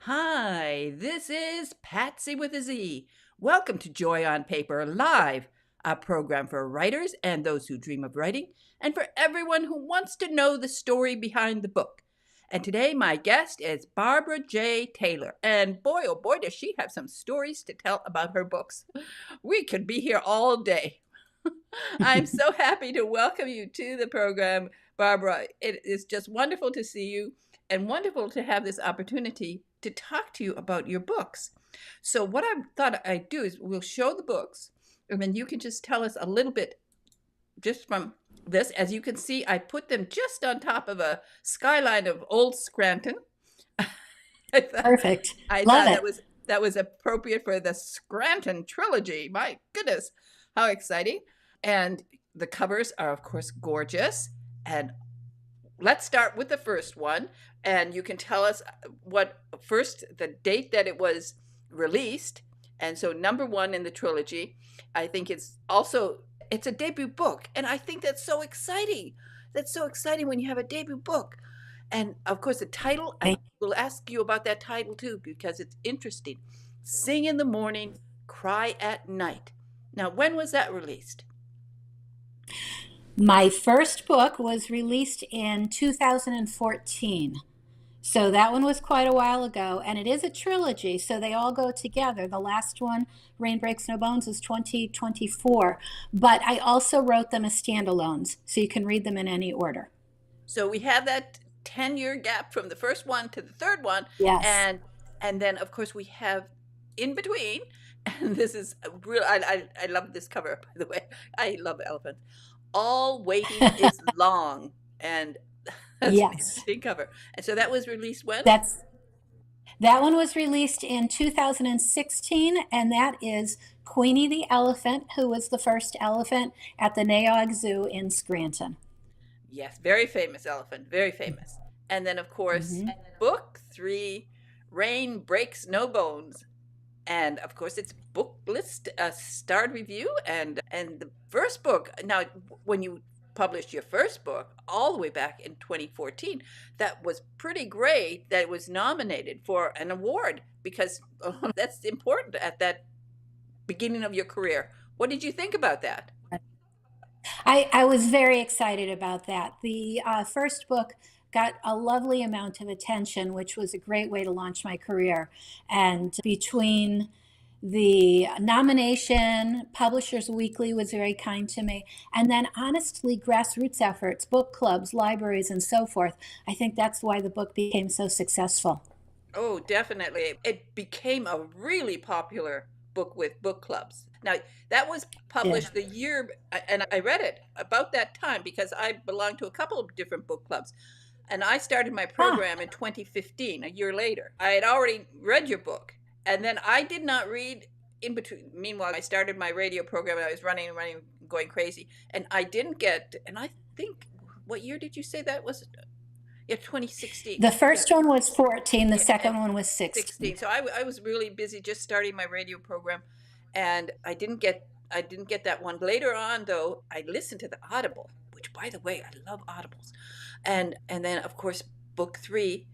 Hi, this is Patzi with a Z. Welcome to Joy on Paper Live, a program for writers and those who dream of writing, and for everyone who wants to know the story behind the book. And today, my guest is Barbara J. Taylor. And boy, oh boy, does she have some stories to tell about her books. We could be here all day. I'm so happy to welcome you to the program, Barbara. It is just wonderful to see you and wonderful to have this opportunity to talk to you about your books. So, what I thought I'd do is we'll show the books, and then you can just tell us a little bit just from this. As you can see, I put them just on top of a skyline of old Scranton. I thought, Perfect. I Love thought it. that was appropriate for the Scranton Trilogy. My goodness, how exciting! And the covers are, of course, gorgeous. And let's start with the first one. And you can tell us what first the date that it was released. And so number one in the trilogy, I think it's a debut book. And I think that's so exciting. That's so exciting when you have a debut book. And of course, the title, I Thank- will ask you about that title too, because it's interesting. Sing in the morning, cry at night. Now, when was that released? My first book was released in 2014. So that one was quite a while ago, and it is a trilogy, so they all go together. The last one, Rain Breaks No Bones, is 2024, but I also wrote them as standalones, so you can read them in any order. So we have that 10-year gap from the first one to the third one, Yes. and then of course we have in between. And this is real. I love this cover, by the way. I love elephants. All waiting is long, and that's an Yes. interesting cover. And so that was released when? That's That one was released in 2016, and that is Queenie the Elephant, who was the first elephant at the Naog Zoo in Scranton. Yes, very famous elephant, very famous. And then of course, hmm book three, Rain Breaks No Bones. And of course it's book list starred review and the first book. Now when you published your first book all the way back in 2014, that was pretty great that it was nominated for an award, because that's important at that beginning of your career. What did you think about that? I was very excited about that. The first book got a lovely amount of attention, which was a great way to launch my career. And between the nomination, Publishers Weekly was very kind to me, and then honestly, grassroots efforts, book clubs, libraries, and so forth. I think that's why the book became so successful. Oh, definitely. It became a really popular book with book clubs. Now, that was Yeah. published the year, and I read it about that time because I belonged to a couple of different book clubs. And I started my Ah, program in 2015, a year later. I had already read your book, and then I did not read in between. Meanwhile, I started my radio program and I was running and running, going crazy. And I didn't get, and I think, what year did you say that was? Yeah, 2016. the Yeah. first one was 14, the Yeah, second one was 16. 16. So I was really busy just starting my radio program, and I didn't get that one. Later on though, I listened to the Audible, which by the way, I love Audibles. And then of course book 3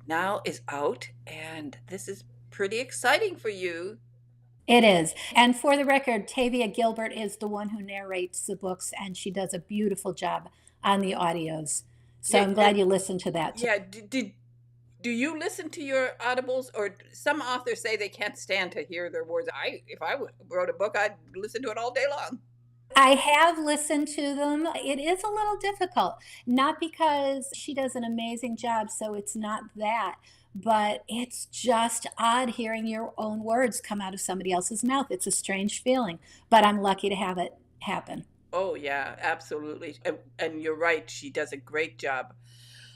now is out, and this is pretty exciting for you. It is. And for the record, Tavia Gilbert is the one who narrates the books, and she does a beautiful job on the audios. So Yeah, I'm glad you listened to that too. yeah, do you listen to your Audibles, or some authors say they can't stand to hear their words? If I wrote a book, I'd listen to it all day long. I have listened to them. It is a little difficult, not because she does an amazing job, so it's not that, but it's just odd hearing your own words come out of somebody else's mouth. It's a strange feeling, but I'm lucky to have it happen. Oh yeah, absolutely. And you're right, she does a great job.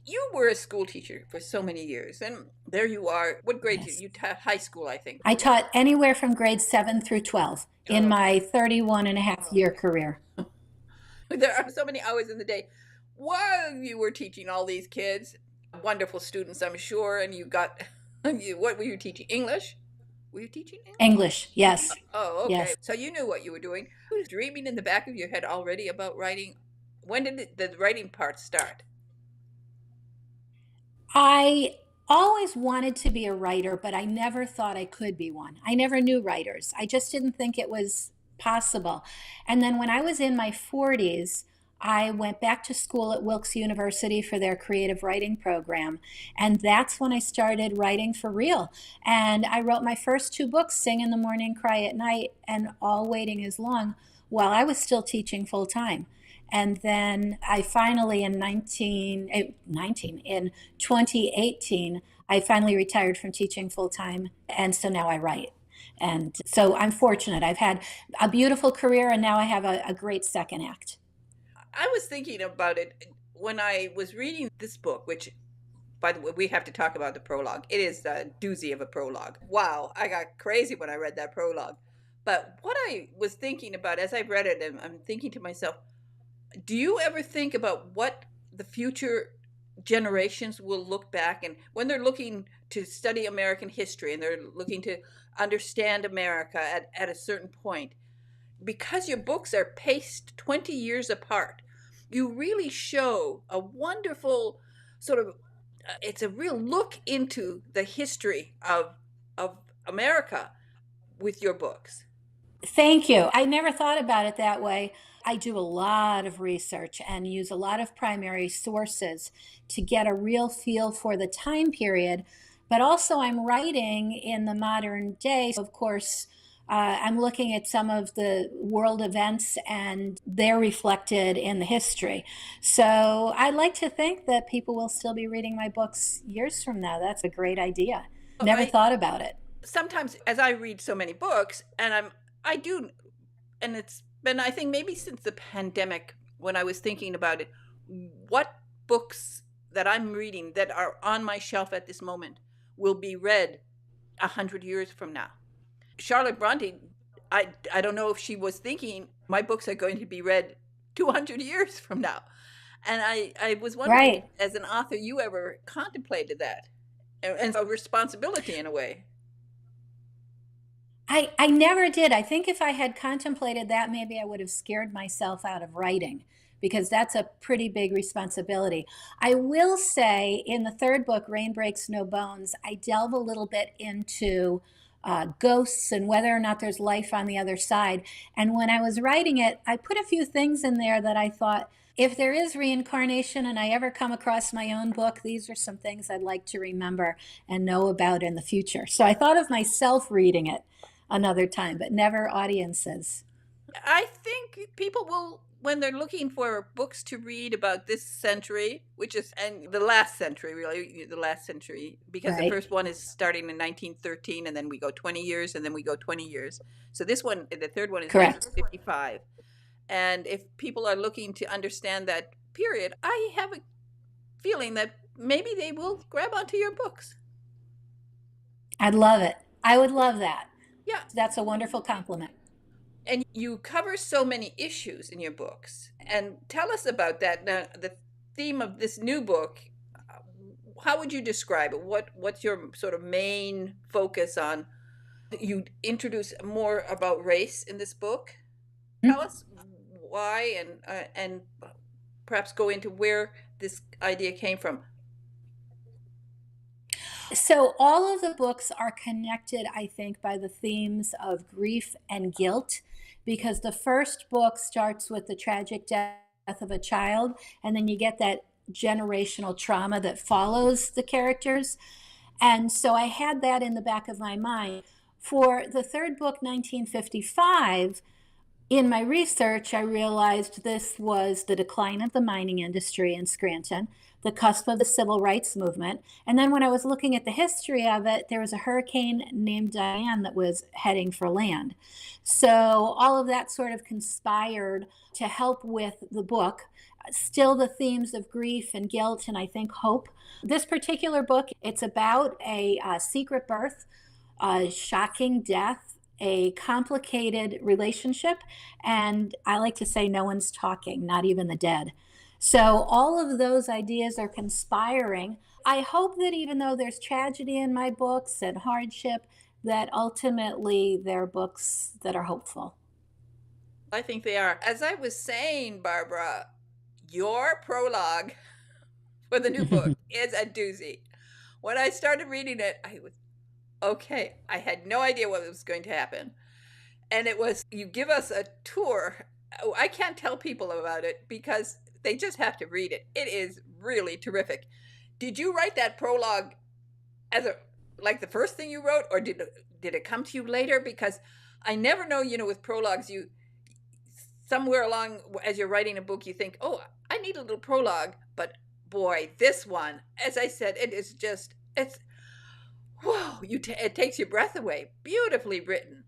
You were a school teacher for so many years, and there you are. What grade did Yes. you taught? High school, I think. I taught anywhere from grade 7 through 12 in Oh, my 31 and a half year career. there are so many hours in the day. While you were teaching all these kids, wonderful students, I'm sure, and you got, what were you teaching? English? Were you teaching English? English, yes, Oh, okay. yes. So you knew what you were doing. You were dreaming in the back of your head already about writing. When did the writing part start? I always wanted to be a writer, but I never thought I could be one. I never knew writers. I just didn't think it was possible. And then when I was in my 40s, I went back to school at Wilkes University for their creative writing program. And that's when I started writing for real. And I wrote my first two books, Sing in the Morning, Cry at Night, and All Waiting is Long, while I was still teaching full time. And then I finally in 2018, I finally retired from teaching full time. And so now I write. And so I'm fortunate. I've had a beautiful career and now I have a great second act. I was thinking about it when I was reading this book, which, by the way, we have to talk about the prologue. It is a doozy of a prologue. Wow, I got crazy when I read that prologue. But what I was thinking about as I read it, and I'm thinking to myself, do you ever think about what the future generations will look back and when they're looking to study American history and they're looking to understand America at a certain point? Because your books are paced 20 years apart, you really show a wonderful sort of, it's a real look into the history of America with your books. Thank you. I never thought about it that way. I do a lot of research and use a lot of primary sources to get a real feel for the time period. But also, I'm writing in the modern day. Of course, I'm looking at some of the world events and they're reflected in the history. So I like to think that people will still be reading my books years from now. That's a great idea. Never thought about it. Sometimes, as I read so many books, and I do, and it's been, I think, maybe since the pandemic, when I was thinking about it, what books that I'm reading that are on my shelf at this moment will be read 100 years from now. Charlotte Bronte, I don't know if she was thinking my books are going to be read 200 years from now. And I was wondering, Right. as an author, you ever contemplated that and a responsibility in a way? I never did. I think if I had contemplated that, maybe I would have scared myself out of writing because that's a pretty big responsibility. I will say in the third book, Rain Breaks No Bones, I delve a little bit into ghosts and whether or not there's life on the other side. And when I was writing it, I put a few things in there that I thought, if there is reincarnation and I ever come across my own book, these are some things I'd like to remember and know about in the future. So I thought of myself reading it another time, but never audiences. I think people will, when they're looking for books to read about this century, which is, and the last century, really, the last century, because the Right. first one is starting in 1913, and then we go 20 years, and then we go 20 years. So this one, the third one, is Correct. 1955. And if people are looking to understand that period, I have a feeling that maybe they will grab onto your books. I'd love it. I would love that. Yeah. That's a wonderful compliment. And you cover so many issues in your books. And tell us about that. Now, the theme of this new book, how would you describe it? What's your sort of main focus on? You introduce more about race in this book. Tell us why, and perhaps go into where this idea came from. So all of the books are connected, I think, by the themes of grief and guilt, because the first book starts with the tragic death of a child, and then you get that generational trauma that follows the characters. And so I had that in the back of my mind. For the third book, 1955, in my research, I realized this was the decline of the mining industry in Scranton, the cusp of the civil rights movement. And then when I was looking at the history of it, there was a hurricane named Diane that was heading for land. So all of that sort of conspired to help with the book. Still the themes of grief and guilt and I think hope. This particular book, it's about a secret birth, a shocking death, a complicated relationship, and I like to say no one's talking, not even the dead. So all of those ideas are conspiring. I hope that even though there's tragedy in my books and hardship, that ultimately they're books that are hopeful. I think they are. As I was saying, Barbara, your prologue for the new book is a doozy. when I started reading it, I was okay. I had no idea what was going to happen. And it was, you give us a tour. Oh, I can't tell people about it because they just have to read it. It is really terrific. Did you write that prologue as a like the first thing you wrote, or did it come to you later? Because I never know, with prologues, you somewhere along as you're writing a book, you think, oh, I need a little prologue. But boy, this one, as I said, it's whoa, it takes your breath away. Beautifully written.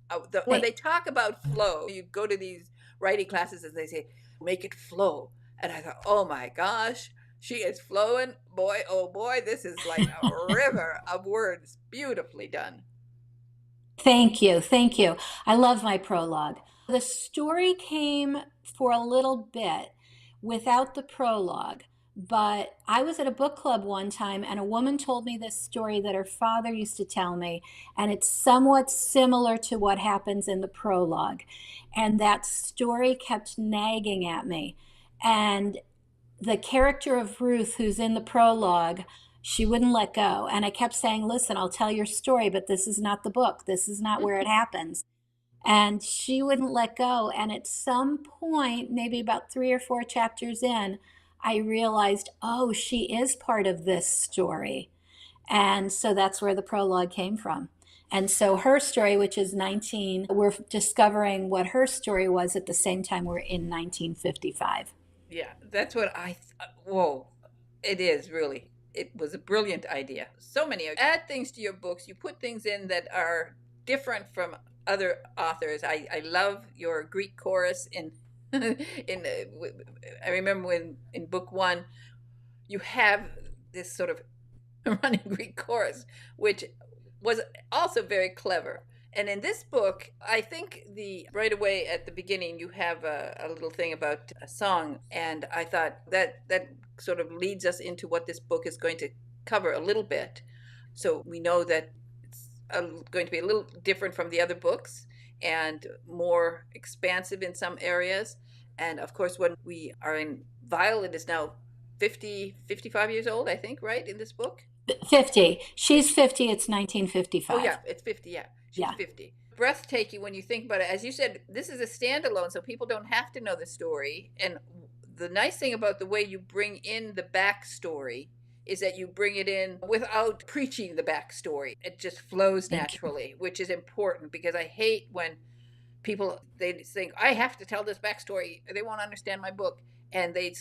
When they talk about flow, you go to these writing classes and they say, make it flow. And I thought, oh my gosh, she is flowing. Boy, oh boy, this is like a river of words. Beautifully done. Thank you. Thank you. I love my prologue. The story came for a little bit without the prologue, but I was at a book club one time and a woman told me this story that her father used to tell me, and it's somewhat similar to what happens in the prologue. And that story kept nagging at me. And the character of Ruth, who's in the prologue, she wouldn't let go. And I kept saying, listen, I'll tell your story, but this is not the book. This is not where it happens. And she wouldn't let go. And at some point, maybe about 3 or 4 chapters in, I realized, oh, she is part of this story. And so that's where the prologue came from. And so her story, which is 19, we're discovering what her story was at the same time we're in 1955. Yeah, that's what whoa, it is really. It was a brilliant idea. So many add things to your books. You put things in that are different from other authors. I love your Greek chorus in I remember when in book 1 you have this sort of running Greek chorus, which was also very clever. And in this book, I think right away at the beginning you have a little thing about a song, and I thought that sort of leads us into what this book is going to cover a little bit. So we know that it's going to be a little different from the other books and more expansive in some areas. And of course, when we are in Violet is now 55 years old, I think, right, in this book? 50. She's 50. It's 1955. Oh, yeah, it's 50. Yeah, she's 50. Breathtaking when you think about it. As you said, this is a standalone, so people don't have to know the story. And the nice thing about the way you bring in the backstory is that you bring it in without preaching the backstory. It just flows naturally, which is important, because I hate when people, they think, I have to tell this backstory. They won't understand my book. And they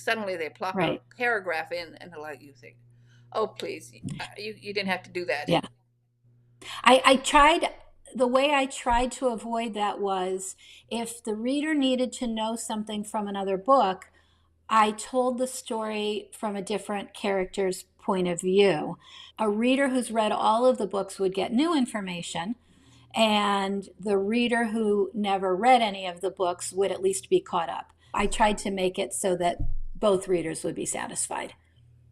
plop a paragraph in and allow you to think, oh, please, you didn't have to do that. Yeah. I tried, the way I tried to avoid that was if the reader needed to know something from another book, I told the story from a different character's point of view. A reader who's read all of the books would get new information, and the reader who never read any of the books would at least be caught up. I tried to make it so that both readers would be satisfied.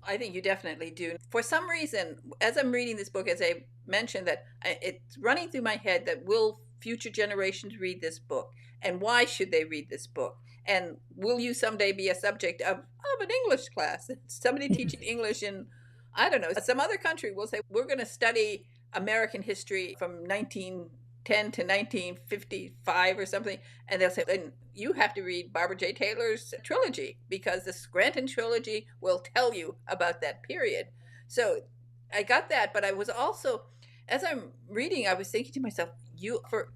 I think you definitely do. For some reason, as I'm reading this book, as I mentioned, that it's running through my head that will future generations read this book? And why should they read this book? And will you someday be a subject of an English class? Somebody teaching English in, I don't know, some other country will say, we're going to study American history from 1910 to 1955 or something. And they'll say, then you have to read Barbara J. Taylor's trilogy, because the Scranton Trilogy will tell you about that period. So I got that, but I was also, as I'm reading, I was thinking to myself, for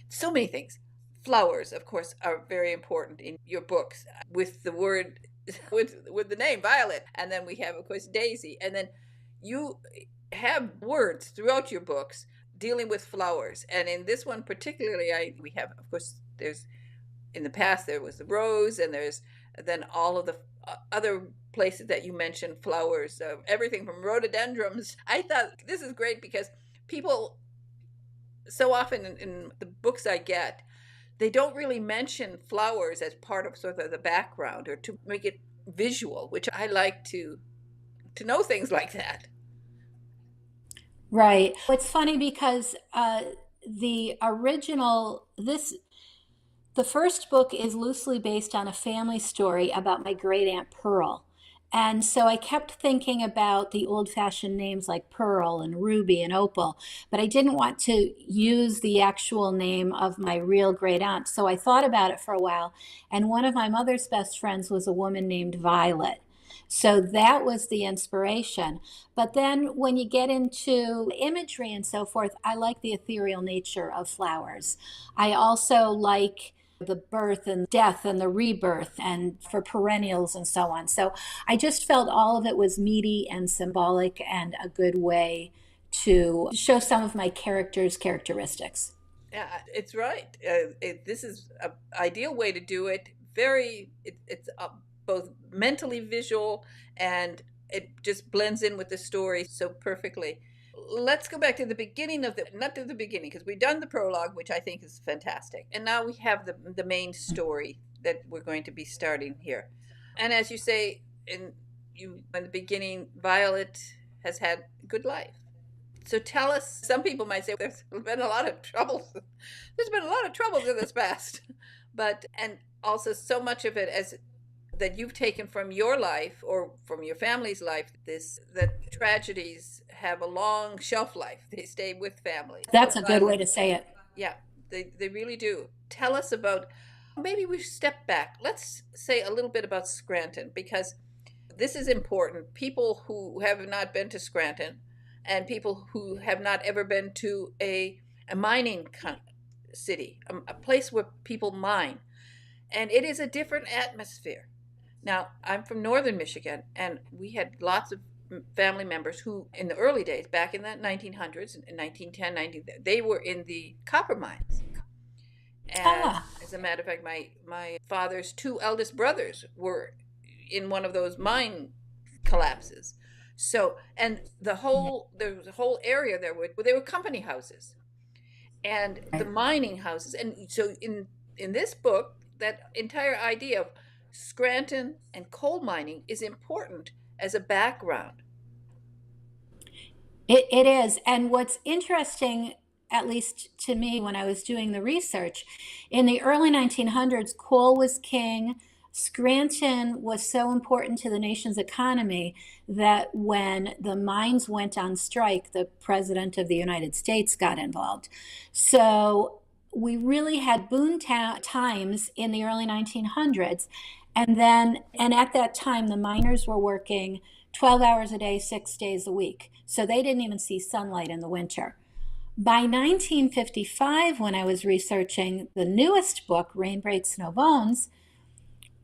so many things. Flowers, of course, are very important in your books, with the word, with the name Violet. And then we have, of course, Daisy. And then you have words throughout your books dealing with flowers. And in this one particularly, we have, of course, in the past there was the rose, and there's then all of the other places that you mentioned flowers, everything from rhododendrons. I thought this is great because people so often in the books I get, they don't really mention flowers as part of sort of the background, or to make it visual, which I like to know things like that. Right. It's funny because the first book is loosely based on a family story about my great Aunt Pearl. And so I kept thinking about the old fashioned names like Pearl and Ruby and Opal, but I didn't want to use the actual name of my real great aunt. So I thought about it for a while. And one of my mother's best friends was a woman named Violet. So that was the inspiration. But then when you get into imagery and so forth, I like the ethereal nature of flowers. I also like the birth and death and the rebirth and for perennials and so on. So I just felt all of it was meaty and symbolic and a good way to show some of my characters' characteristics. Yeah, it's right. This is an ideal way to do it. It's both mentally visual, and it just blends in with the story so perfectly. Let's go back to the beginning of not to the beginning, because we've done the prologue, which I think is fantastic. And now we have the main story that we're going to be starting here. And as you say, in the beginning, Violet has had a good life. So tell us, some people might say there's been a lot of troubles. There's been a lot of troubles in this past. And also so much of it as that you've taken from your life or from your family's life, that tragedies have a long shelf life. They stay with families. That's a good way to say it. Yeah, they really do. Tell us about, maybe we step back. Let's say a little bit about Scranton, because this is important. People who have not been to Scranton and people who have not ever been to a mining city, a place where people mine. And it is a different atmosphere. Now, I'm from northern Michigan, and we had lots of family members who, in the early days, back in the 1900s, in 1910, they were in the copper mines. And as a matter of fact, my father's two eldest brothers were in one of those mine collapses. So, and there was a whole area there where they were company houses and the mining houses. And so in this book, that entire idea of Scranton and coal mining is important as a background. It is. And what's interesting, at least to me, when I was doing the research, in the early 1900s, coal was king. Scranton was so important to the nation's economy that when the mines went on strike, the President of the United States got involved. So we really had boom times in the early 1900s. And at that time, the miners were working 12 hours a day, 6 days a week. So they didn't even see sunlight in the winter. By 1955, when I was researching the newest book, Rain Breaks No Bones,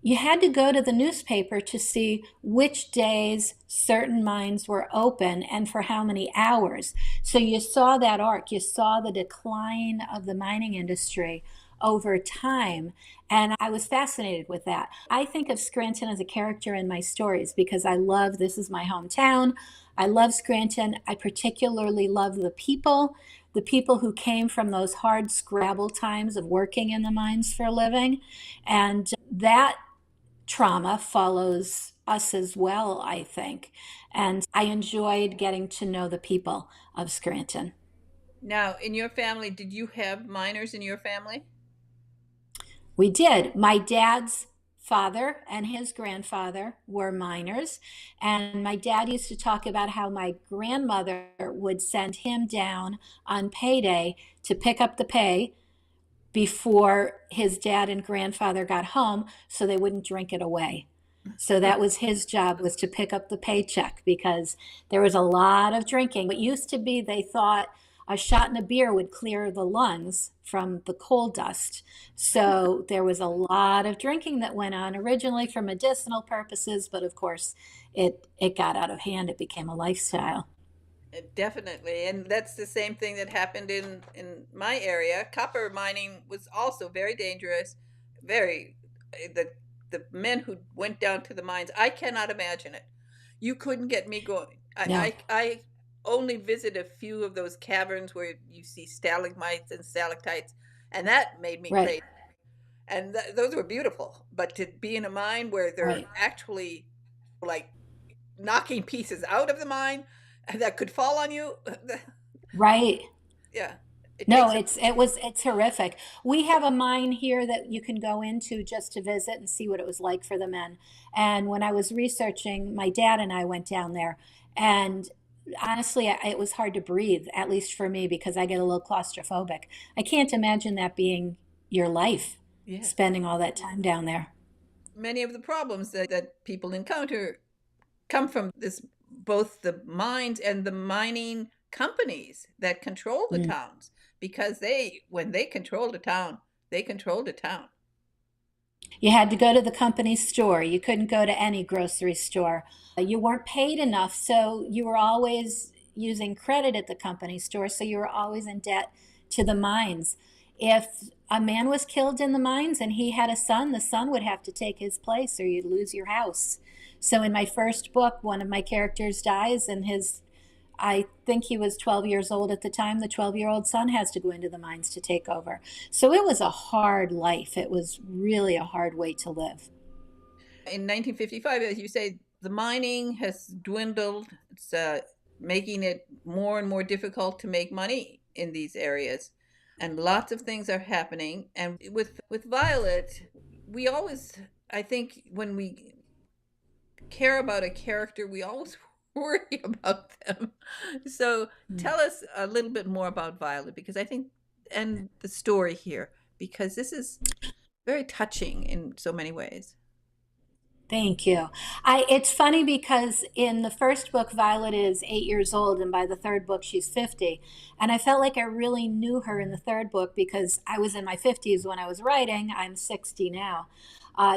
you had to go to the newspaper to see which days certain mines were open and for how many hours. So you saw that arc, you saw the decline of the mining industry over time. And I was fascinated with that. I think of Scranton as a character in my stories because this is my hometown. I love Scranton. I particularly love the people who came from those hard Scrabble times of working in the mines for a living. And that trauma follows us as well, I think. And I enjoyed getting to know the people of Scranton. Now, in your family, did you have miners in your family? We did. My dad's father and his grandfather were miners. And my dad used to talk about how my grandmother would send him down on payday to pick up the pay before his dad and grandfather got home so they wouldn't drink it away. So that was his job, was to pick up the paycheck because there was a lot of drinking. It used to be they thought a shot in a beer would clear the lungs from the coal dust. So there was a lot of drinking that went on originally for medicinal purposes, but of course it got out of hand. It became a lifestyle. Definitely. And that's the same thing that happened in my area. Copper mining was also very dangerous. The men who went down to the mines, I cannot imagine it. You couldn't get me going. No. I only visit a few of those caverns where you see stalagmites and stalactites, and that made me crazy. And those were beautiful. But to be in a mine where they're actually like knocking pieces out of the mine that could fall on you. Right. Yeah. It No, takes a it's horrific. We have a mine here that you can go into just to visit and see what it was like for the men. And when I was researching, my dad and I went down there, and honestly, it was hard to breathe, at least for me, because I get a little claustrophobic. I can't imagine that being your life, yes. spending all that time down there. Many of the problems that people encounter come from this, both the mines and the mining companies that control the Mm. towns, because when they controlled a town, they controlled a town. You had to go to the company store. You couldn't go to any grocery store. You weren't paid enough, so you were always using credit at the company store, so you were always in debt to the mines. If a man was killed in the mines and he had a son, the son would have to take his place or you'd lose your house. So in my first book, one of my characters dies and I think he was 12 years old at the time. The 12-year-old son has to go into the mines to take over. So it was a hard life. It was really a hard way to live. In 1955, as you say, the mining has dwindled. It's making it more and more difficult to make money in these areas, and lots of things are happening. And with Violet, we always, I think, when we care about a character, we always worry about them. So Mm. tell us a little bit more about Violet, because I think, and the story here, because this is very touching in so many ways. Thank you. It's funny because in the first book, Violet is 8 years old, and by the third book, she's 50. And I felt like I really knew her in the third book because I was in my 50s when I was writing. I'm 60 now.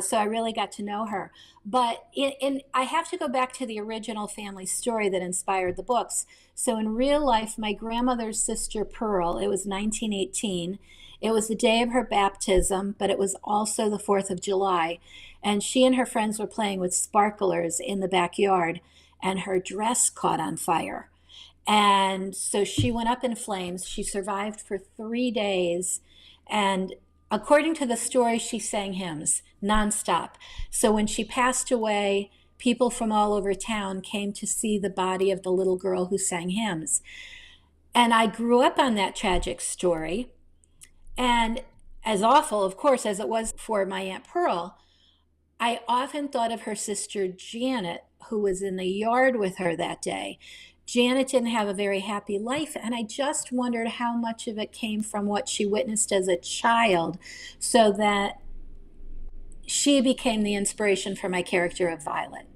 So I really got to know her. But I have to go back to the original family story that inspired the books. So in real life, my grandmother's sister Pearl, it was 1918. It was the day of her baptism, but it was also the 4th of July. And she and her friends were playing with sparklers in the backyard, and her dress caught on fire. And so she went up in flames. She survived for 3 days. And according to the story, she sang hymns nonstop. So when she passed away, people from all over town came to see the body of the little girl who sang hymns. And I grew up on that tragic story. And as awful, of course, as it was for my Aunt Pearl, I often thought of her sister Janet, who was in the yard with her that day. Janet didn't have a very happy life, and I just wondered how much of it came from what she witnessed as a child, so that she became the inspiration for my character of Violet.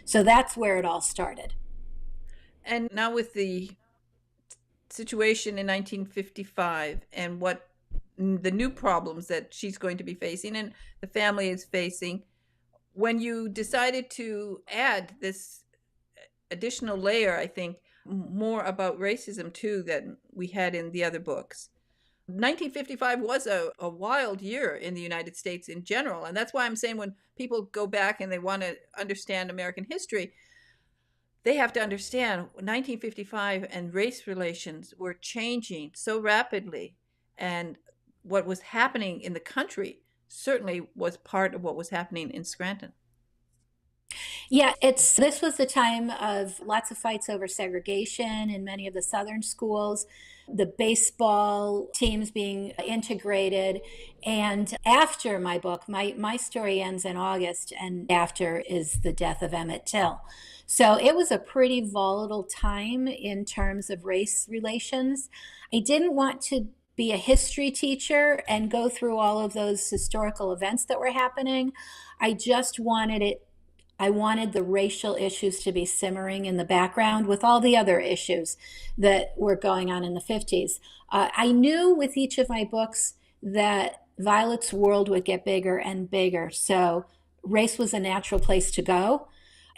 So that's where it all started. And now with the situation in 1955 and what the new problems that she's going to be facing and the family is facing, when you decided to add this additional layer, I think, more about racism too than we had in the other books. 1955 was a wild year in the United States in general. And that's why I'm saying when people go back and they want to understand American history, they have to understand 1955 and race relations were changing so rapidly. And what was happening in the country certainly was part of what was happening in Scranton. Yeah, this was the time of lots of fights over segregation in many of the southern schools, the baseball teams being integrated. And after my book, my story ends in August, and after is the death of Emmett Till. So it was a pretty volatile time in terms of race relations. I didn't want to be a history teacher and go through all of those historical events that were happening. I just wanted it I wanted the racial issues to be simmering in the background with all the other issues that were going on in the 50s. I knew with each of my books that Violet's world would get bigger and bigger. So race was a natural place to go.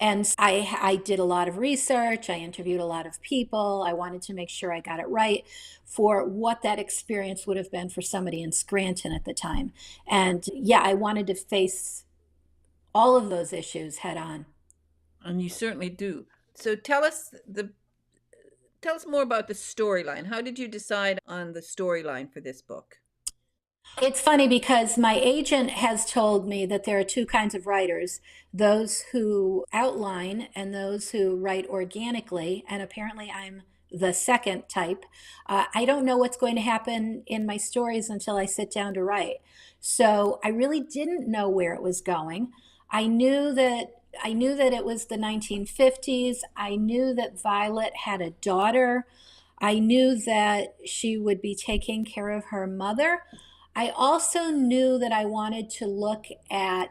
And I did a lot of research. I interviewed a lot of people. I wanted to make sure I got it right for what that experience would have been for somebody in Scranton at the time. And yeah, I wanted to face all of those issues head on. And you certainly do. So tell us more about the storyline. How did you decide on the storyline for this book? It's funny because my agent has told me that there are two kinds of writers, those who outline and those who write organically. And apparently I'm the second type. I don't know what's going to happen in my stories until I sit down to write. So I really didn't know where it was going. I knew that I knew that it was the 1950s. I knew that Violet had a daughter. I knew that she would be taking care of her mother. I also knew that I wanted to look at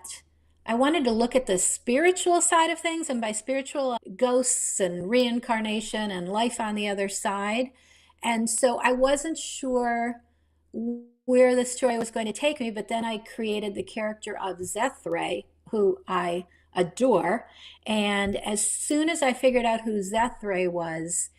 the spiritual side of things, and by spiritual, ghosts and reincarnation and life on the other side. And so I wasn't sure where the story was going to take me, but then I created the character of Zethray, who I adore. And as soon as I figured out who Zethray was,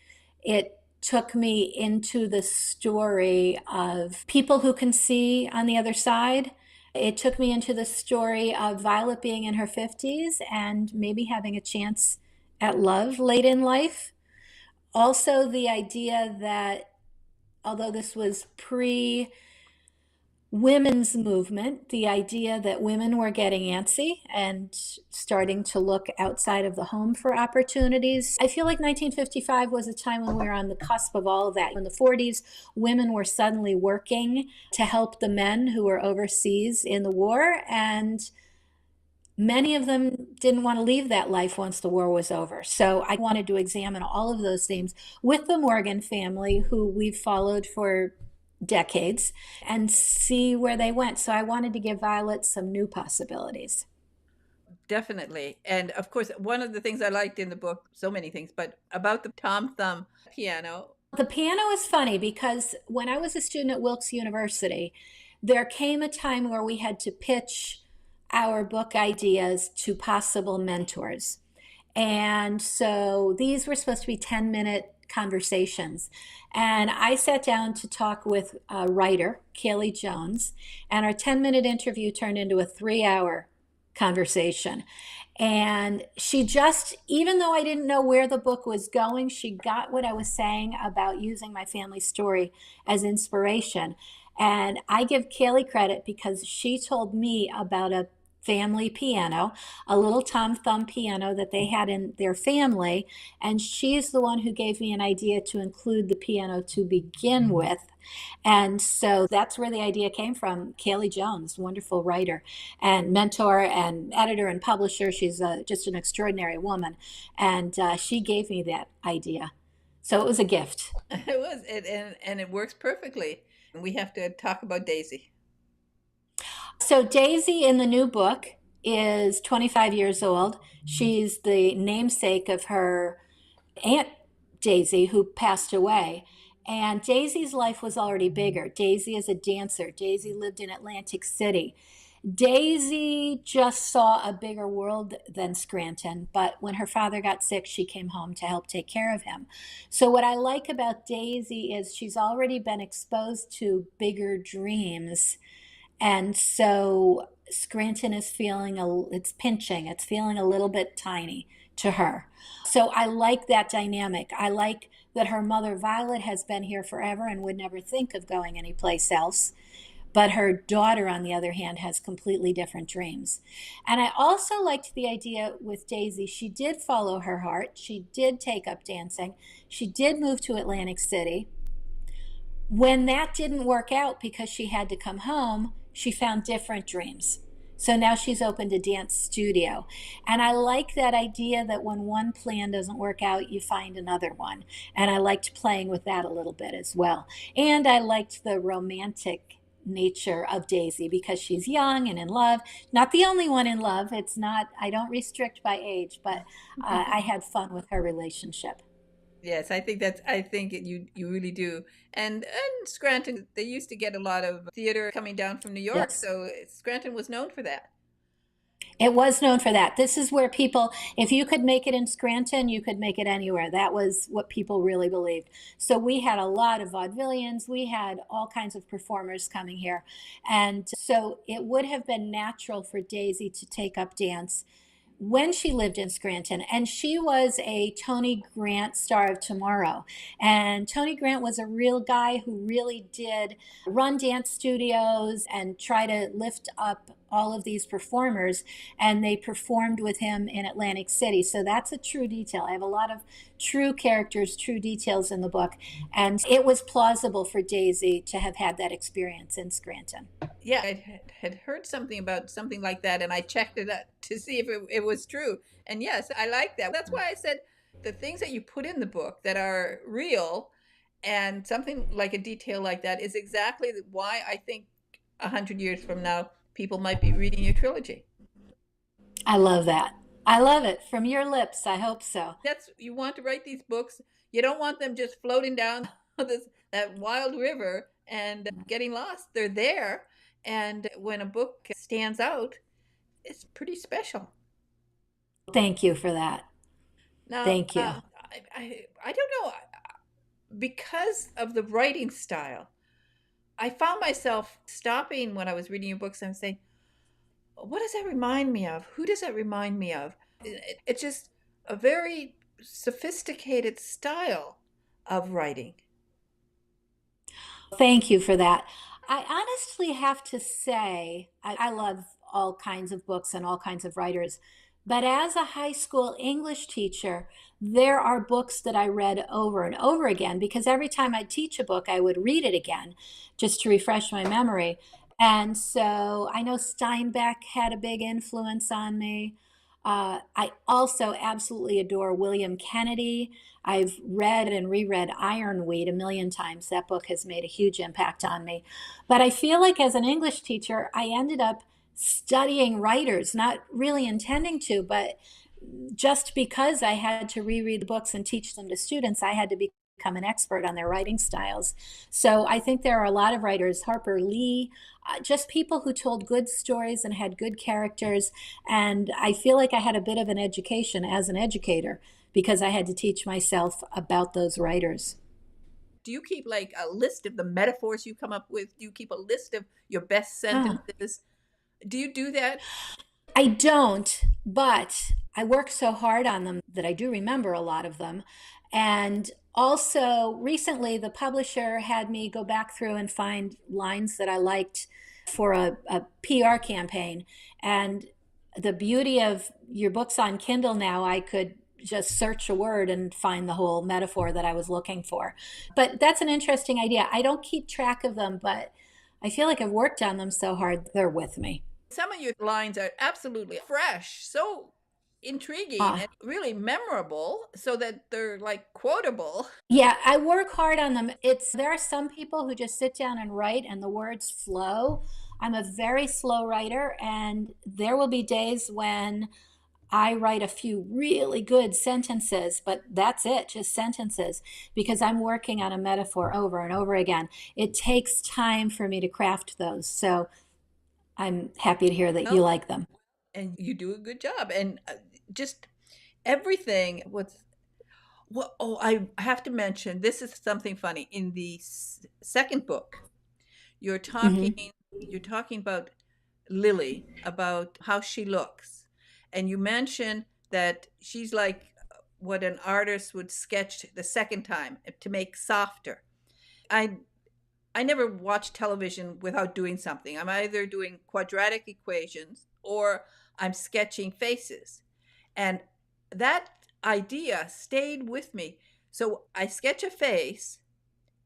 it took me into the story of people who can see on the other side. It took me into the story of Violet being in her 50s and maybe having a chance at love late in life. Also, the idea that although this was pre women's movement, the idea that women were getting antsy and starting to look outside of the home for opportunities. I feel like 1955 was a time when we were on the cusp of all of that. In the 40s, women were suddenly working to help the men who were overseas in the war, and many of them didn't want to leave that life once the war was over. So I wanted to examine all of those themes with the Morgan family, who we've followed for decades, and see where they went. So I wanted to give Violet some new possibilities. Definitely. And of course, one of the things I liked in the book, so many things, but about the Tom Thumb piano. The piano is funny because when I was a student at Wilkes University, there came a time where we had to pitch our book ideas to possible mentors. And so these were supposed to be 10-minute conversations. And I sat down to talk with a writer, Kaylee Jones, and our 10-minute interview turned into a 3-hour conversation. And she just, even though I didn't know where the book was going, she got what I was saying about using my family story as inspiration. And I give Kaylee credit because she told me about a family piano, a little Tom Thumb piano that they had in their family. And she's the one who gave me an idea to include the piano to begin with. And so that's where the idea came from. Kaylee Jones, wonderful writer and mentor and editor and publisher. She's just an extraordinary woman. And she gave me that idea. So it was a gift. It was, and it works perfectly. We have to talk about Daisy. So Daisy in the new book is 25 years old. She's the namesake of her Aunt Daisy, who passed away. And Daisy's life was already bigger. Daisy is a dancer. Daisy lived in Atlantic City. Daisy just saw a bigger world than Scranton, but when her father got sick, she came home to help take care of him. So what I like about Daisy is she's already been exposed to bigger dreams. And so Scranton is it's pinching, it's feeling a little bit tiny to her. So I like that dynamic. I like that her mother, Violet, has been here forever and would never think of going anyplace else. But her daughter, on the other hand, has completely different dreams. And I also liked the idea with Daisy. She did follow her heart. She did take up dancing. She did move to Atlantic City. When that didn't work out because she had to come home, she found different dreams. So now she's opened a dance studio. And I like that idea that when one plan doesn't work out, you find another one. And I liked playing with that a little bit as well. And I liked the romantic nature of Daisy because she's young and in love. Not the only one in love. It's not, I don't restrict by age, but I had fun with her relationship. Yes, I think you really do. And Scranton, they used to get a lot of theater coming down from New York, Yes. so Scranton was known for that. It was known for that. This is where people, if you could make it in Scranton, you could make it anywhere. That was what people really believed. So we had a lot of vaudevillians. We had all kinds of performers coming here. And so it would have been natural for Daisy to take up dance when she lived in Scranton. And she was a Tony Grant Star of Tomorrow. And Tony Grant was a real guy who really did run dance studios and try to lift up all of these performers, and they performed with him in Atlantic City. So that's a true detail. I have a lot of true characters, true details in the book. And it was plausible for Daisy to have had that experience in Scranton. Yeah, I had heard something about something like that, and I checked it out to see if it was true. And yes, I like that. That's why I said the things that you put in the book that are real and something like a detail like that is exactly why I think 100 years from now, people might be reading your trilogy. I love that. I love it. From your lips, I hope so. That's you want to write these books. You don't want them just floating down that wild river and getting lost. They're there, and when a book stands out, it's pretty special. Thank you for that. Now, Thank you. I don't know because of the writing style. I found myself stopping when I was reading your books and saying, "What does that remind me of? Who does that remind me of?" It's just a very sophisticated style of writing. Thank you for that. I honestly have to say, I love all kinds of books and all kinds of writers. But as a high school English teacher, there are books that I read over and over again because every time I teach a book, I would read it again just to refresh my memory. And so I know Steinbeck had a big influence on me. I also absolutely adore William Kennedy. I've read and reread Ironweed a million times. That book has made a huge impact on me. But I feel like as an English teacher, I ended up studying writers, not really intending to, but just because I had to reread the books and teach them to students, I had to become an expert on their writing styles. So I think there are a lot of writers, Harper Lee, just people who told good stories and had good characters. And I feel like I had a bit of an education as an educator because I had to teach myself about those writers. Do you keep like a list of the metaphors you come up with? Do you keep a list of your best Ah. sentences? Do you do that? I don't, but I work so hard on them that I do remember a lot of them. And also, recently, the publisher had me go back through and find lines that I liked for a PR campaign. And the beauty of your books on Kindle now, I could just search a word and find the whole metaphor that I was looking for. But that's an interesting idea. I don't keep track of them, but I feel like I've worked on them so hard, they're with me. Some of your lines are absolutely fresh, so intriguing Ah. and really memorable so that they're like quotable. Yeah, I work hard on them. There are some people who just sit down and write and the words flow. I'm a very slow writer, and there will be days when I write a few really good sentences, but that's it, just sentences, because I'm working on a metaphor over and over again. It takes time for me to craft those. So I'm happy to hear that you Well, like them. and you do a good job. And just everything was well, oh, I have to mention this is something funny. In the second book, you're Hmm. talking you're talking about Lily, about how she looks. And you mention that she's like what an artist would sketch the second time to make softer. I I never watch television without doing something. I'm either doing quadratic equations or I'm sketching faces. And that idea stayed with me. So I sketch a face,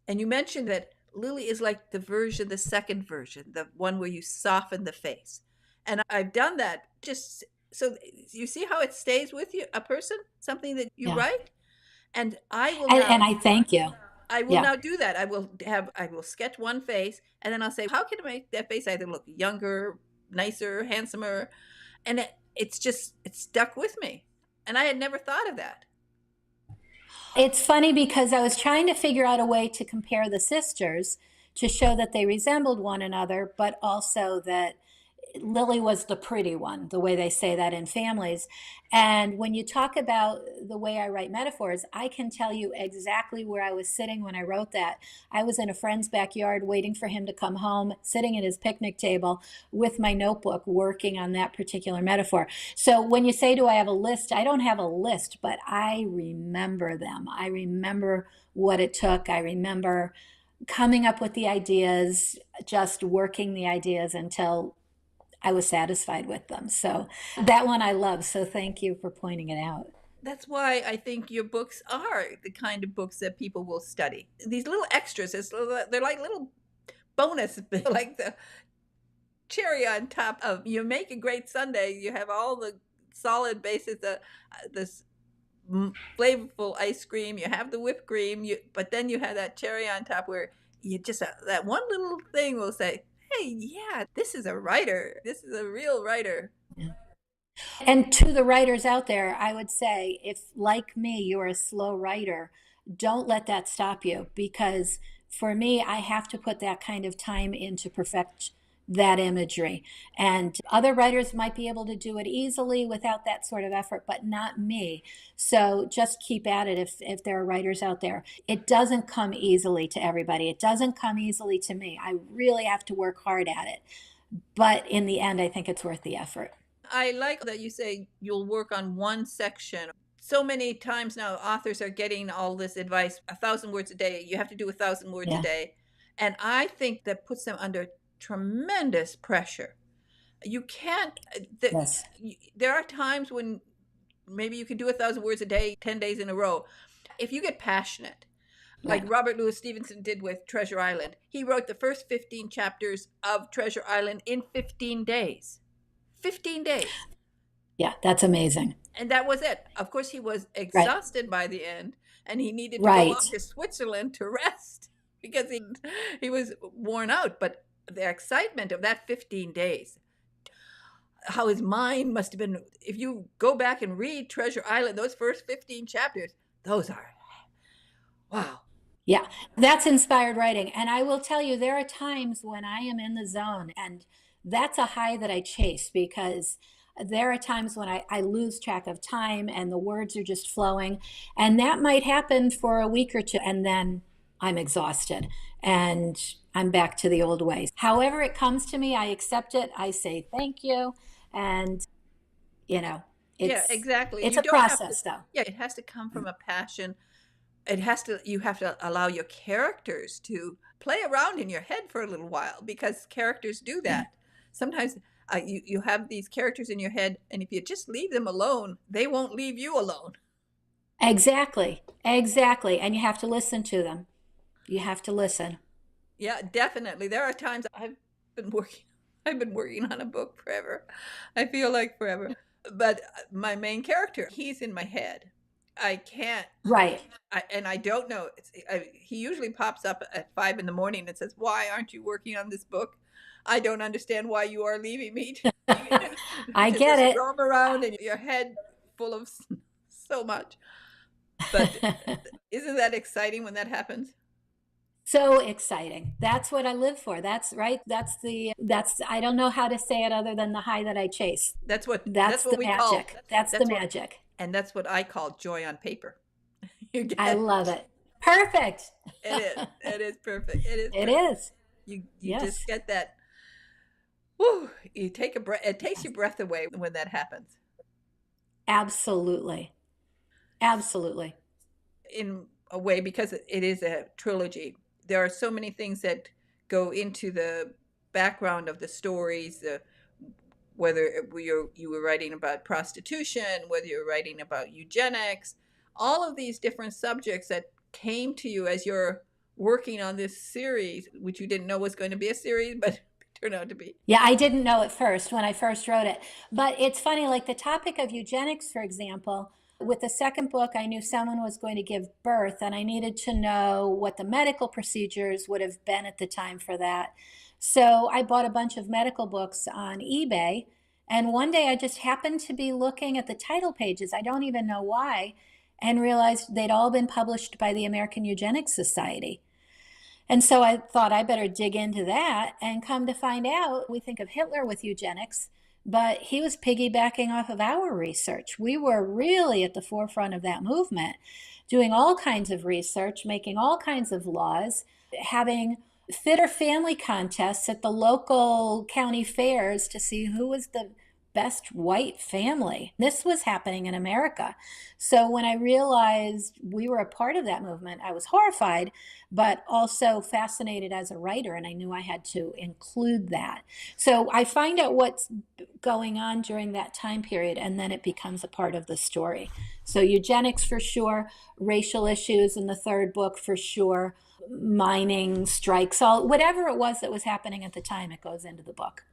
and you mentioned that Lily is like the second version, the one where you soften the face. And I've done that just so you see how it stays with you, a person, something that you Yeah. write. And And I thank you. I will Yeah. now do that. I will sketch one face, and then I'll say, how can I make that face either look younger, nicer, handsomer? And it's stuck with me. And I had never thought of that. It's funny because I was trying to figure out a way to compare the sisters to show that they resembled one another, but also that Lily was the pretty one, the way they say that in families. And when you talk about the way I write metaphors, I can tell you exactly where I was sitting when I wrote that. I was in a friend's backyard waiting for him to come home, sitting at his picnic table with my notebook, working on that particular metaphor. So when you say, do I have a list? I don't have a list, but I remember them. I remember what it took. I remember coming up with the ideas, just working the ideas until I was satisfied with them. So that one I love. So thank you for pointing it out. That's why I think your books are the kind of books that people will study. These little extras, they're like little bonus, like the cherry on top of you make a great sundae. You have all the solid bases, this flavorful ice cream. You have the whipped cream, but then you have that cherry on top where you just that one little thing will say, "Hey, yeah, this is a writer. This is a real writer." Yeah. And to the writers out there, I would say, if like me, you're a slow writer, don't let that stop you, because for me, I have to put that kind of time in to perfect that imagery. And other writers might be able to do it easily without that sort of effort, but not me. So just keep at it if there are writers out there. It doesn't come easily to everybody. It doesn't come easily to me. I really have to work hard at it. But in the end, I think it's worth the effort. I like that you say you'll work on one section. So many times now, authors are getting all this advice, 1,000 words a day. You have to do 1,000 words a day. And I think that puts them under tremendous pressure. You can't, Yes. there are times when maybe you can do 1,000 words a day, 10 days in a row. If you get passionate, like Robert Louis Stevenson did with Treasure Island, he wrote the first 15 chapters of Treasure Island in 15 days. 15 days. Yeah, that's amazing. And that was it. Of course, he was exhausted by the end, and he needed to go off to Switzerland to rest because he was worn out. But the excitement of that 15 days, how his mind must have been, if you go back and read Treasure Island, those first 15 chapters, those are, wow. Yeah, that's inspired writing. And I will tell you, there are times when I am in the zone, and that's a high that I chase, because there are times when I lose track of time and the words are just flowing. And that might happen for a week or two, and then I'm exhausted and I'm back to the old ways. However it comes to me, I accept it. I say thank you. And, it's, exactly. It's a process, though. Yeah, it has to come from a passion. You have to allow your characters to play around in your head for a little while, because characters do that. Sometimes you have these characters in your head, and if you just leave them alone, they won't leave you alone. Exactly. And you have to listen to them. You have to listen. Yeah, definitely. There are times I've been working on a book forever. I feel like forever. But my main character, he's in my head. I can't. Right. And I don't know. He usually pops up at 5 a.m. and says, "Why aren't you working on this book? I don't understand why you are leaving me." I get it. Roam around in your head full of so much. But isn't that exciting when that happens? So exciting. That's what I live for. That's right. I don't know how to say it other than the high that I chase. That's what the we magic. That's the magic. And that's what I call joy on paper. I love it. Perfect. It is. It is perfect. It is. It is. You just get that. Whew, you take a breath. It takes your breath away when that happens. Absolutely. In a way, because it is a trilogy, there are so many things that go into the background of the stories, whether you were writing about prostitution, whether you're writing about eugenics, all of these different subjects that came to you as you're working on this series, which you didn't know was going to be a series, but turned out to be. Yeah, I didn't know at first when I first wrote it. But it's funny, like the topic of eugenics, for example, with the second book, I knew someone was going to give birth, and I needed to know what the medical procedures would have been at the time for that. So I bought a bunch of medical books on eBay, and one day I just happened to be looking at the title pages, I don't even know why, and realized they'd all been published by the American Eugenics Society. And so I thought I better dig into that, and come to find out, we think of Hitler with eugenics, but he was piggybacking off of our research. We were really at the forefront of that movement, doing all kinds of research, making all kinds of laws, having fit or family contests at the local county fairs to see who was the best white family. This was happening in America. So when I realized we were a part of that movement, I was horrified, but also fascinated as a writer, and I knew I had to include that. So I find out what's going on during that time period, and then it becomes a part of the story. So eugenics for sure, racial issues in the third book for sure, mining strikes, all whatever it was that was happening at the time, it goes into the book.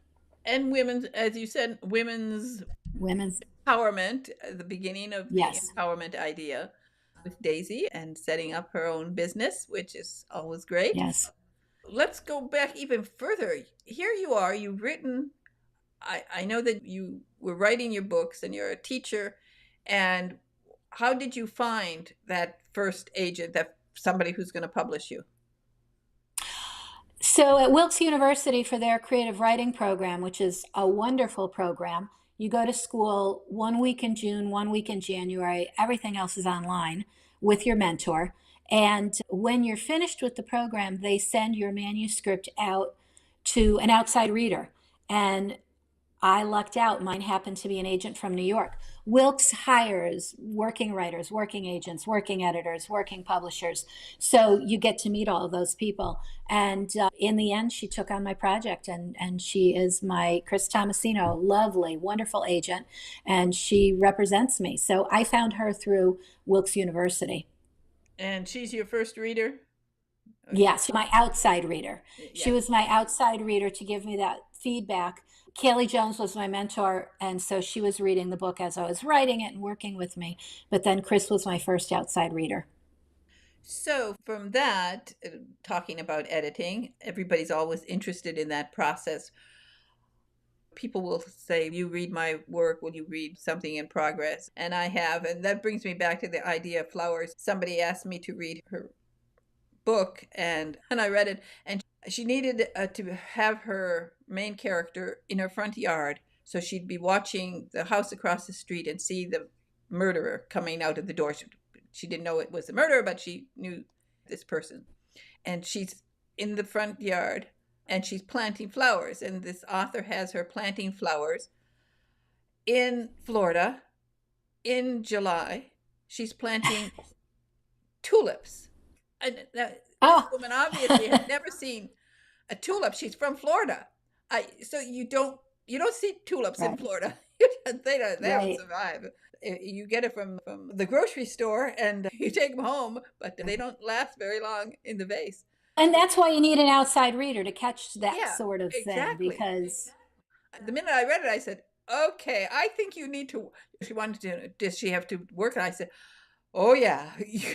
And women's, as you said, women's Women's, empowerment, the beginning of the yes, empowerment idea with Daisy and setting up her own business, which is always great. yes. Let's go back even further. Here you are, you've written, I know that you were writing your books and you're a teacher. And how did you find that first agent, that somebody who's going to publish you? So at Wilkes University for their creative writing program, which is a wonderful program, you go to school 1 week in June, 1 week in January, everything else is online with your mentor. And when you're finished with the program, they send your manuscript out to an outside reader. And I lucked out. Mine happened to be an agent from New York. Wilkes hires working writers, working agents, working editors, working publishers. So you get to meet all of those people. And in the end, she took on my project, and she is my Chris Tomasino, lovely, wonderful agent, and she represents me. So I found her through Wilkes University. And she's your first reader? Yes, my outside reader. She Yes. was my outside reader to give me that feedback. Kaylee Jones was my mentor, and so she was reading the book as I was writing it and working with me. But then Chris was my first outside reader. So, from that, talking about editing, everybody's always interested in that process. People will say, "You read my work, will you read something in progress?" And I have. And that brings me back to the idea of flowers. Somebody asked me to read her book, and I read it, and she needed to have her main character in her front yard, so she'd be watching the house across the street and see the murderer coming out of the door. She didn't know it was a murderer, but she knew this person, and she's in the front yard and she's planting flowers, and this author has her planting flowers in Florida in July. She's planting tulips. And this Oh, woman obviously had never seen a tulip. She's from Florida. So you don't see tulips in right, Florida. They don't right. survive. You get it from the grocery store and you take them home, but they don't last very long in the vase. And that's why you need an outside reader to catch that Yeah, sort of thing, exactly. because The minute I read it, I said, "Okay, I think you need to." She wanted to. Does she have to work? And I said, "Oh yeah,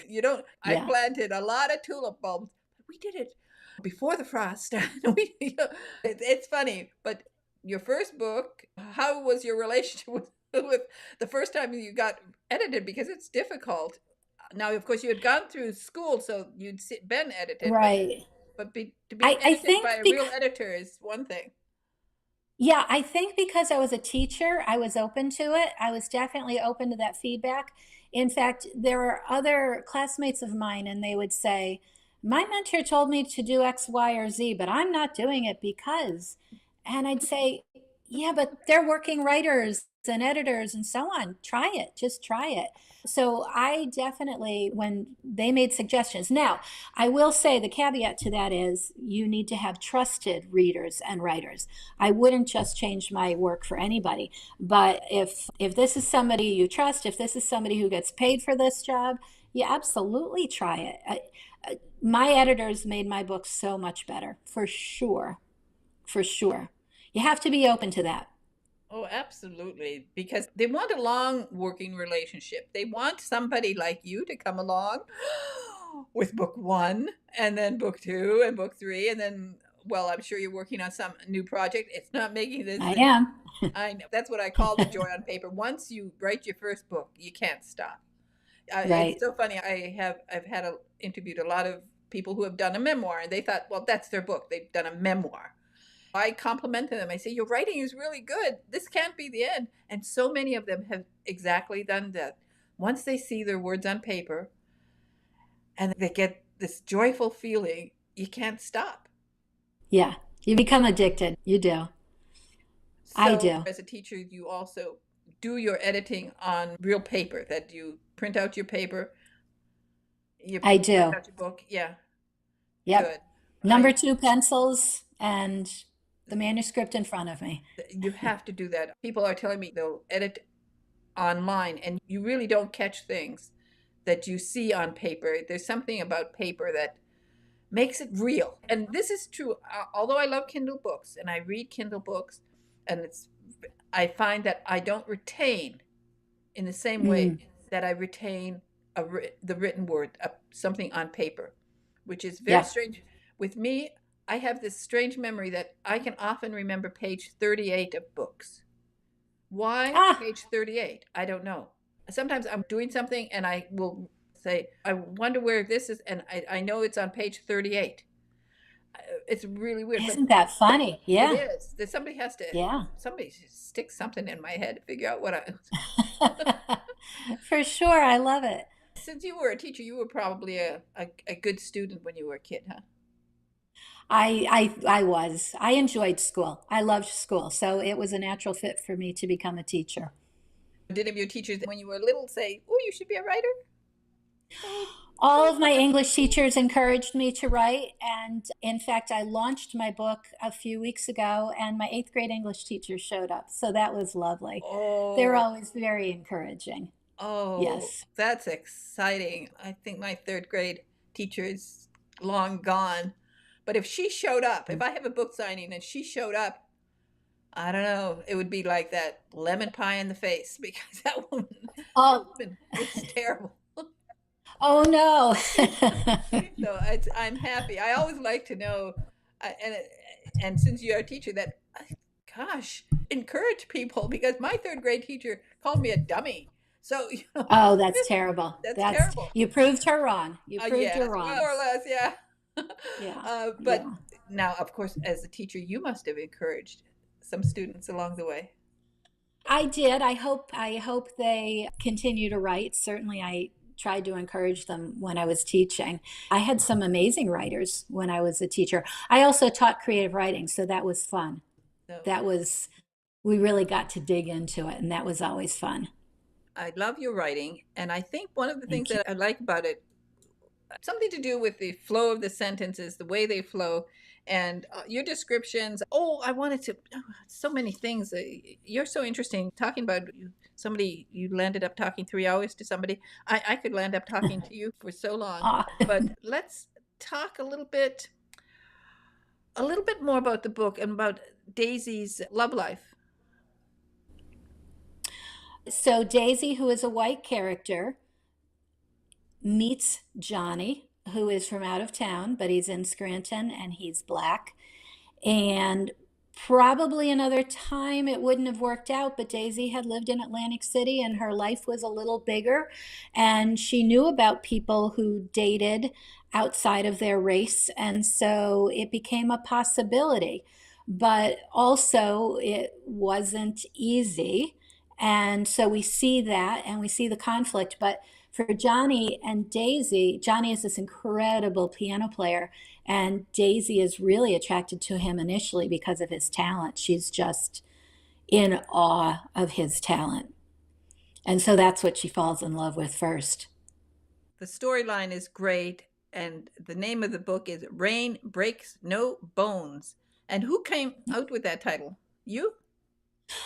you don't." I yeah. planted a lot of tulip bulbs. We did it before the frost. It's funny, but your first book, how was your relationship with the first time you got edited? Because it's difficult. Now, of course, you had gone through school, so been edited, but Right. to be I edited think by a real because, editor is one thing. yeah, I think because I was a teacher, I was open to it. I was definitely open to that feedback. In fact, there were other classmates of mine, and they would say, my mentor told me to do X, Y, or Z, but I'm not doing it because. And I'd say, yeah, but they're working writers and editors and so on. Try it, just try it. So I definitely, when they made suggestions, now I will say the caveat to that is you need to have trusted readers and writers. I wouldn't just change my work for anybody, but if this is somebody you trust, if this is somebody who gets paid for this job, you absolutely try it. My editors made my book so much better, for sure, for sure. You have to be open to that. Oh, absolutely. Because they want a long working relationship. They want somebody like you to come along with book one, and then book two, and book three, and then, well, I'm sure you're working on some new project. It's not making this. I am. I know. That's what I call the joy on paper. Once you write your first book, you can't stop. It's Right. so funny. Interviewed a lot of people who have done a memoir, and they thought, well, that's their book. They've done a memoir. I complimented them. I say, your writing is really good. This can't be the end. And so many of them have exactly done that. Once they see their words on paper and they get this joyful feeling, you can't stop. Yeah. You become addicted. You do. I So do. as a teacher, you also do your editing on real paper, that you print out your paper, you I print do. out your book. Yeah, Yep. good. Number I two pencils and the manuscript in front of me. You have to do that. People are telling me they'll edit online and you really don't catch things that you see on paper. There's something about paper that makes it real. And this is true. Although I love Kindle books and I read Kindle books, and I find that I don't retain in the same way Mm, that I retain the written word, something on paper, which is very yeah. strange. With me, I have this strange memory that I can often remember page 38 of books. Why Ah, page 38? I don't know. Sometimes I'm doing something and I will say, I wonder where this is, and I know it's on page 38. It's really weird, but isn't that funny? it Yeah. is. That Yeah. somebody should stick something in my head to figure out what I. For sure. I love it. Since you were a teacher, you were probably a good student when you were a kid, huh? I was. I enjoyed school. I loved school. So it was a natural fit for me to become a teacher. Did any of your teachers, when you were little, say, "Oh, you should be a writer"? Oh, All of my English teachers encouraged me to write. And in fact, I launched my book a few weeks ago, and my eighth grade English teacher showed up. So that was lovely. They're oh, always very encouraging. oh, Yes. that's exciting. I think my third grade teacher is long gone. But if she showed up, if I have a book signing and she showed up, I don't know, it would be like that lemon pie in the face because that Oh, woman was terrible. oh no. So I'm happy. I always like to know, and since you're a teacher, that gosh, encourage people because my third grade teacher called me a dummy. So Oh, that's terrible. that's That's, terrible. you proved her wrong. You proved her Yes, well, wrong. more or less, yeah. Yeah. But Yeah. now, of course, as a teacher, you must have encouraged some students along the way. I did. I hope they continue to write. Certainly I tried to encourage them when I was teaching. I had some amazing writers when I was a teacher. I also taught creative writing, so that was fun. So That was We really got to dig into it, and that was always fun. I love your writing, and I think one of the things Thank you. that I like about it, something to do with the flow of the sentences, the way they flow, and your descriptions. Oh, I wanted to, so many things. You're so interesting talking about somebody, you landed up talking 3 hours to somebody. I could land up talking to you for so long, Ah. but let's talk a little bit more about the book and about Daisy's love life. So Daisy, who is a white character, meets Johnny, who is from out of town, but he's in Scranton and he's black. And probably another time it wouldn't have worked out, but Daisy had lived in Atlantic City and her life was a little bigger. And she knew about people who dated outside of their race. And so it became a possibility. But also, it wasn't easy. And so we see that and we see the conflict. But for Johnny and Daisy, Johnny is this incredible piano player, and Daisy is really attracted to him initially because of his talent. She's just in awe of his talent. And so that's what she falls in love with first. The storyline is great, and the name of the book is Rain Breaks No Bones. And who came out with that title? You?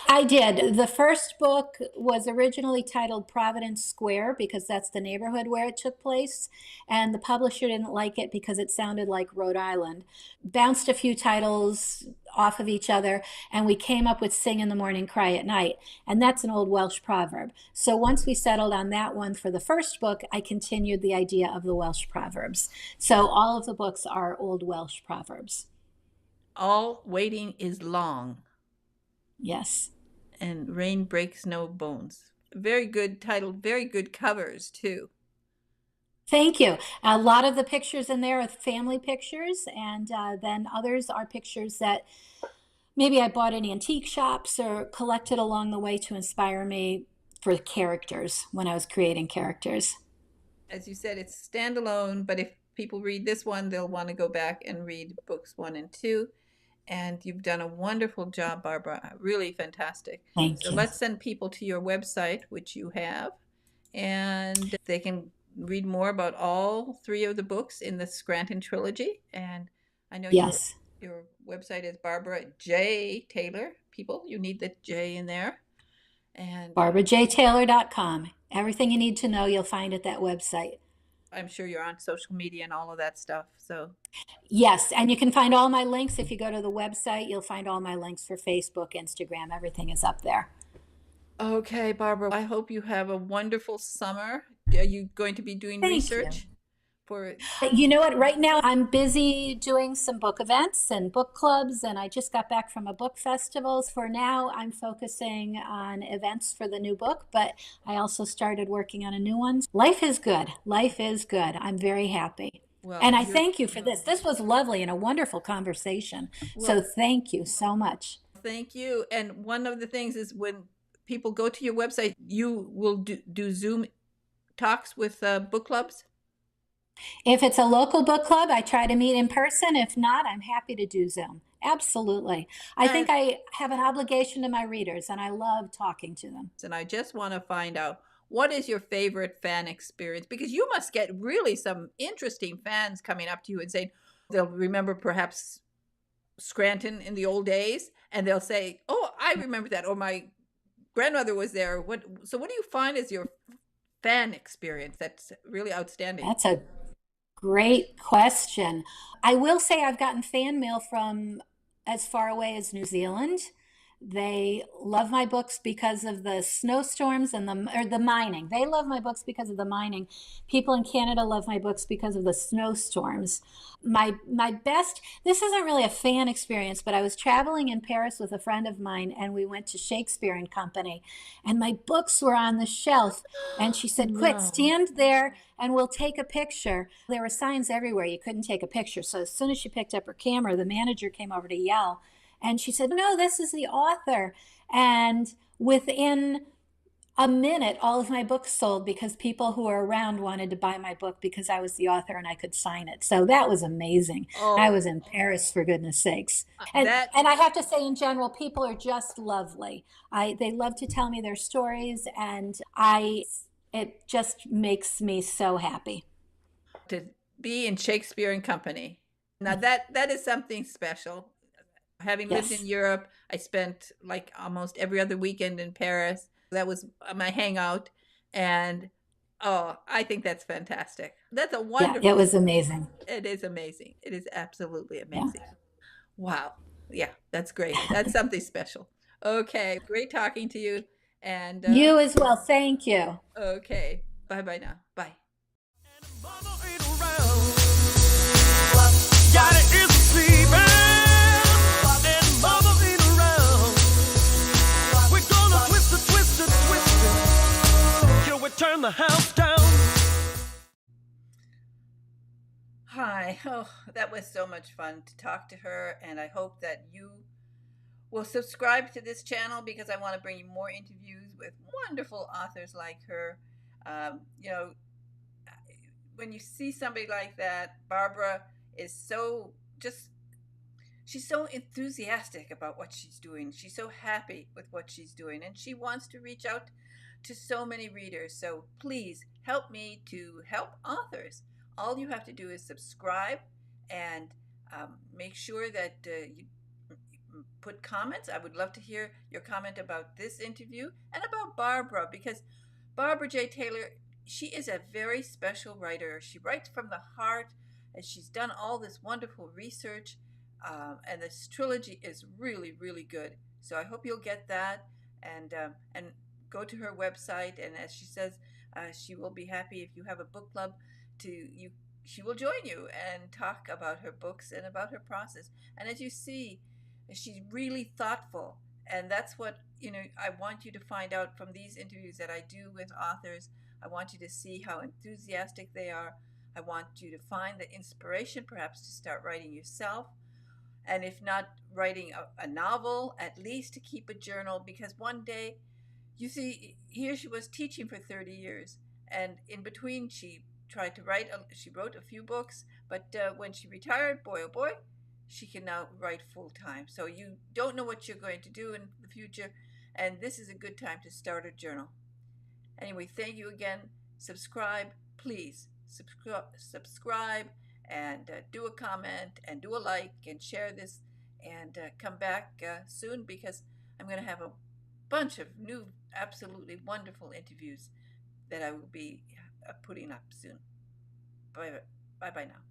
I did. The first book was originally titled Providence Square because that's the neighborhood where it took place. And the publisher didn't like it because it sounded like Rhode Island. Bounced a few titles off of each other, and we came up with Sing in the Morning, Cry at Night. And that's an old Welsh proverb. So once we settled on that one for the first book, I continued the idea of the Welsh proverbs. So all of the books are old Welsh proverbs. All Waiting is Long, Yes. and Rain Breaks No Bones. Very good title, very good covers, too. Thank you. A lot of the pictures in there are family pictures, and then others are pictures that maybe I bought in antique shops or collected along the way to inspire me for characters when I was creating characters. As you said, it's standalone, but if people read this one, they'll want to go back and read books 1 and 2. And you've done a wonderful job, Barbara. Really fantastic. Thank So you. let's send people to your website, which you have, and they can read more about all three of the books in the Scranton Trilogy. And I know Yes. your website is Barbara J. Taylor. People, you need the J in there. And BarbaraJTaylor.com. Everything you need to know, you'll find at that website. I'm sure you're on social media and all of that stuff. So, Yes, and you can find all my links. If you go to the website, you'll find all my links for Facebook, Instagram. Everything is up there. okay, Barbara, I hope you have a wonderful summer. Are you going to be doing Thank you. research for? You know what? Right now, I'm busy doing some book events and book clubs, and I just got back from a book festival. For now, I'm focusing on events for the new book, but I also started working on a new one. Life is good. Life is good. I'm very happy. Well, And I thank you for this. This was lovely and a wonderful conversation. So well, thank you so much. thank you. And one of the things is when people go to your website, you will do Zoom talks with book clubs. If it's a local book club, I try to meet in person. If not, I'm happy to do Zoom. Absolutely. I And think I have an obligation to my readers, and I love talking to them. and I just want to find out, what is your favorite fan experience? Because you must get really some interesting fans coming up to you and saying they'll remember perhaps Scranton in the old days, and they'll say, "Oh, I remember that," or "My grandmother was there." What do you find is your fan experience that's really outstanding? That's a great question. I will say I've gotten fan mail from as far away as New Zealand. They love my books because of the snowstorms and the mining. They love my books because of the mining. People in Canada love my books because of the snowstorms. My best, this isn't really a fan experience, but I was traveling in Paris with a friend of mine and we went to Shakespeare and Company and my books were on the shelf and she said, "Quick, No. stand there and we'll take a picture." There were signs everywhere. You couldn't take a picture. So as soon as she picked up her camera, the manager came over to yell. And she said, "No, this is the author." And within a minute, all of my books sold because people who were around wanted to buy my book because I was the author and I could sign it. So that was amazing. I Oh, was in Paris, for goodness sakes. And that and I have to say, in general, people are just lovely. They love to tell me their stories, and it just makes me so happy. to be in Shakespeare and Company. Now that is something special. Having lived in Yes. Europe, I spent like almost every other weekend in Paris. That was my hangout, and oh, I think that's fantastic. That's a Yeah, it wonderful. was amazing. It is amazing. It is absolutely Yeah. amazing. Wow. Yeah, that's great. That's something special. Okay, great talking to you. And You as well. Thank you. okay, bye bye now. Bye. Turn the house down. Hi. Oh, that was so much fun to talk to her, and I hope that you will subscribe to this channel because I want to bring you more interviews with wonderful authors like her. You know, when you see somebody like that, Barbara is so just, she's so enthusiastic about what she's doing. She's so happy with what she's doing, and she wants to reach out to so many readers. So please help me to help authors. All you have to do is subscribe and make sure that you put comments. I would love to hear your comment about this interview and about Barbara, because Barbara J. Taylor, she is a very special writer. She writes from the heart, and she's done all this wonderful research. And this trilogy is really, really good. So I hope you'll get that and go to her website. And as she says, she will be happy if you have a book club to you. She will join you and talk about her books and about her process. And as you see, she's really thoughtful, and that's what I want you to find out from these interviews that I do with authors. I want you to see how enthusiastic they are. I want you to find the inspiration perhaps to start writing yourself, and if not writing a novel, at least to keep a journal, because one day, you see, here she was teaching for 30 years, and in between she tried to write. She wrote a few books, but when she retired, boy oh boy, she can now write full time. So you don't know what you're going to do in the future, and this is a good time to start a journal. Anyway, thank you again. Subscribe, please. Subscribe and do a comment and do a like and share this, and come back soon, because I'm going to have a bunch of new, absolutely wonderful interviews that I will be putting up soon. Bye bye now.